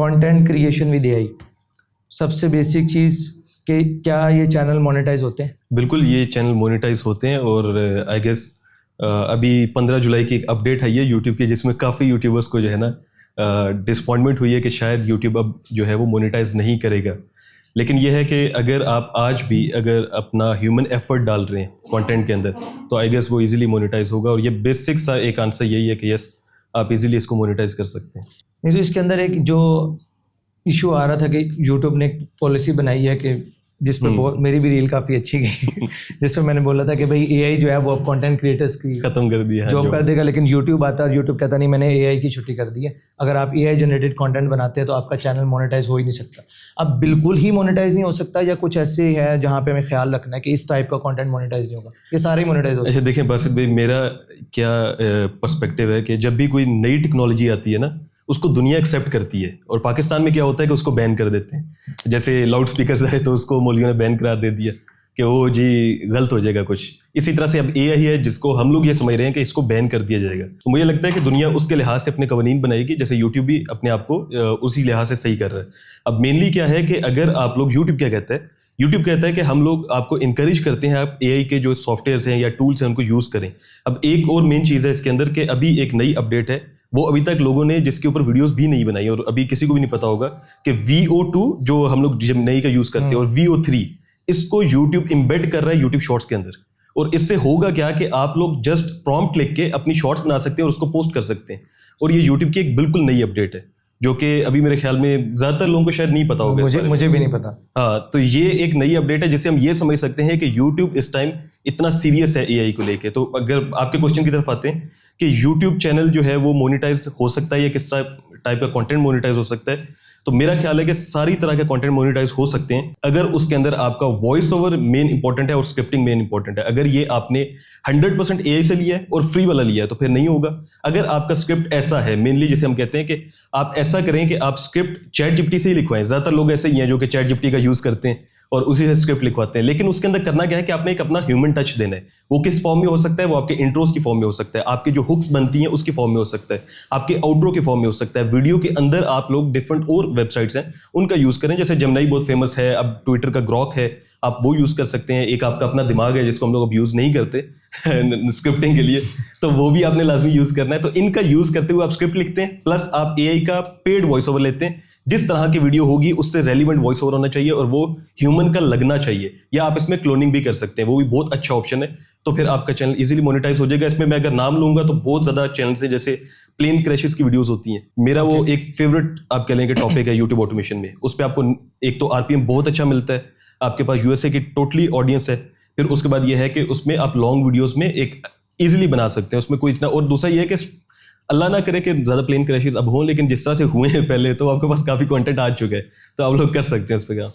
Content creation with AI, सबसे basic चीज़ कि क्या ये चैनल मोनेटाइज होते हैं? बिल्कुल, ये चैनल मोनेटाइज होते हैं और आई गेस अभी 15 जुलाई की एक अपडेट है ये यूट्यूब की, जिसमें काफ़ी यूट्यूबर्स को जो है ना डिसपॉइंटमेंट हुई है कि शायद यूट्यूब अब जो है वो मोनेटाइज नहीं करेगा। लेकिन ये है कि अगर आप आज भी अगर अपना ह्यूमन एफर्ट डाल रहे हैं कंटेंट के अंदर, तो आई गेस वो इजीली मोनेटाइज होगा। और ये बेसिक सा एक आंसर यही है कि यस, आप इजीली इसको मोनेटाइज कर सकते हैं। नहीं तो इसके अंदर एक जो इशू आ रहा था कि यूट्यूब ने एक पॉलिसी बनाई है कि जिस पर बहुत, मेरी भी रील काफ़ी अच्छी गई जिस पर मैंने बोला था कि भाई एआई जो है वो अब कंटेंट क्रिएटर्स की खत्म कर दिया है, जॉब कर देगा। लेकिन यूट्यूब आता है, यूट्यूब कहता नहीं मैंने एआई की छुट्टी कर दी है, अगर आप एआई जनरेटेड कंटेंट बनाते हैं तो आपका चैनल मोनेटाइज हो ही नहीं सकता। अब बिल्कुल ही मोनेटाइज नहीं हो सकता, या कुछ ऐसे है जहाँ पे हमें ख्याल रखना है कि इस टाइप का कंटेंट मोनेटाइज नहीं होगा, ये सारे ही मोनेटाइज हो सकते हैं? अच्छा देखिए बासित भाई, मेरा क्या पर्सपेक्टिव है कि जब भी कोई नई टेक्नोलॉजी आती है ना, उसको दुनिया एक्सेप्ट करती है। और पाकिस्तान में क्या होता है कि उसको बैन कर देते हैं। जैसे लाउड स्पीकर आए तो उसको मौलवियों ने बैन करार दे दिया कि वो जी गलत हो जाएगा कुछ। इसी तरह से अब एआई है जिसको हम लोग ये समझ रहे हैं कि इसको बैन कर दिया जाएगा। तो मुझे लगता है कि दुनिया उसके लिहाज से अपने कवानीन बनाएगी, जैसे यूट्यूब भी अपने आप को उसी लिहाज से सही कर रहा है। अब मेनली क्या है कि अगर आप लोग, यूट्यूब क्या कहता है, यूट्यूब कहता है कि हम लोग आपको इंकरेज करते हैं आप एआई के जो सॉफ्टवेयर्स हैं या टूल्स हैं उनको यूज़ करें। अब एक और मेन चीज़ है इसके अंदर कि अभी एक नई अपडेट है, वो अभी तक लोगों ने जिसके ऊपर वीडियोस भी नहीं बनाई और अभी किसी को भी नहीं पता होगा कि VO2 जो हम लोग नई का यूज़ करते हैं और VO3, इसको यूट्यूब इम्बेड कर रहा है यूट्यूब शॉर्ट्स के अंदर। और इससे होगा क्या कि आप लोग जस्ट प्रॉम्प्ट लिख के अपनी शॉर्ट्स बना सकते हैं और उसको पोस्ट कर सकते हैं। और ये यूट्यूब की एक बिल्कुल नई अपडेट है जो कि अभी मेरे ख्याल में ज़्यादातर लोगों को शायद नहीं पता होगा। मुझे भी नहीं पता। हाँ, तो ये एक नई अपडेट है जिससे हम ये समझ सकते हैं कि यूट्यूब इस टाइम इतना सीरियस है एआई को लेके। तो अगर आपके क्वेश्चन की तरफ आते हैं कि यूट्यूब चैनल जो है वो मोनेटाइज हो सकता है या किस टाइप का कंटेंट मोनेटाइज हो सकता है, तो मेरा ख्याल है कि सारी तरह के कंटेंट मोनेटाइज हो सकते हैं अगर उसके अंदर आपका वॉइस ओवर मेन इंपॉर्टेंट है और स्क्रिप्टिंग मेन इंपॉर्टेंट है। अगर ये आपने 100% एआई से लिया है और फ्री वाला लिया है तो फिर नहीं होगा। अगर आपका स्क्रिप्ट ऐसा है, मेनली जैसे हम कहते हैं कि आप ऐसा करें कि आप स्क्रिप्ट चैट जीपीटी से ही लिखवाएं। ज़्यादातर लोग ऐसे ही हैं जो कि चैट जीपीटी का यूज़ करते हैं और उसी से स्क्रिप्ट लिखवाते हैं। लेकिन उसके अंदर करना क्या है कि आपने एक अपना ह्यूमन टच देना है। वो किस फॉर्म में हो सकता है? वो आपके इंट्रोस की फॉर्म में हो सकता है, आपके जो हुक्स बनती हैं उसकी फॉर्म में हो सकता है, आपके आउट्रो की फॉर्म में हो सकता है। वीडियो के अंदर आप लोग डिफरेंट और वेबसाइट्स हैं उनका यूज़ करें, जैसे जेमिनी बहुत फेमस है, अब ट्विटर का ग्रॉक है, आप वो यूज़ कर सकते हैं। एक आपका अपना दिमाग है जिसको हम लोग अब यूज़ नहीं करते स्क्रिप्टिंग के लिए, तो वो भी आपने लाजमी यूज़ करना है। तो इनका यूज़ करते हुए आप स्क्रिप्ट लिखते हैं, प्लस आप एआई का पेड वॉइस ओवर लेते हैं। जिस तरह की वीडियो होगी उससे रेलिवेंट वॉइस ओवर होना चाहिए और वो ह्यूमन का लगना चाहिए। या आप इसमें क्लोनिंग भी कर सकते हैं, वो भी बहुत अच्छा ऑप्शन है। तो फिर आपका चैनल इजीली मोनेटाइज हो जाएगा। इसमें मैं अगर नाम लूंगा तो बहुत ज़्यादा चैनल्स हैं, जैसे प्लेन क्रैशेस की वीडियोस होती हैं। मेरा वो एक फेवरेट आप कह लेंगे टॉपिक है यूट्यूब ऑटोमेशन में। उस पर आपको एक तो आरपीएम बहुत अच्छा मिलता है, आपके पास यूएसए की टोटली ऑडियंस है। फिर उसके बाद ये है कि उसमें आप लॉन्ग वीडियोस में एक इजीली बना सकते हैं, उसमें कोई इतना। और दूसरा ये है कि अल्लाह ना करे कि ज़्यादा प्लेन क्रैशेस अब हों, लेकिन जिस तरह से हुए हैं पहले, तो आपके पास काफ़ी कंटेंट आ चुका है, तो आप लोग कर सकते हैं उस पर काम।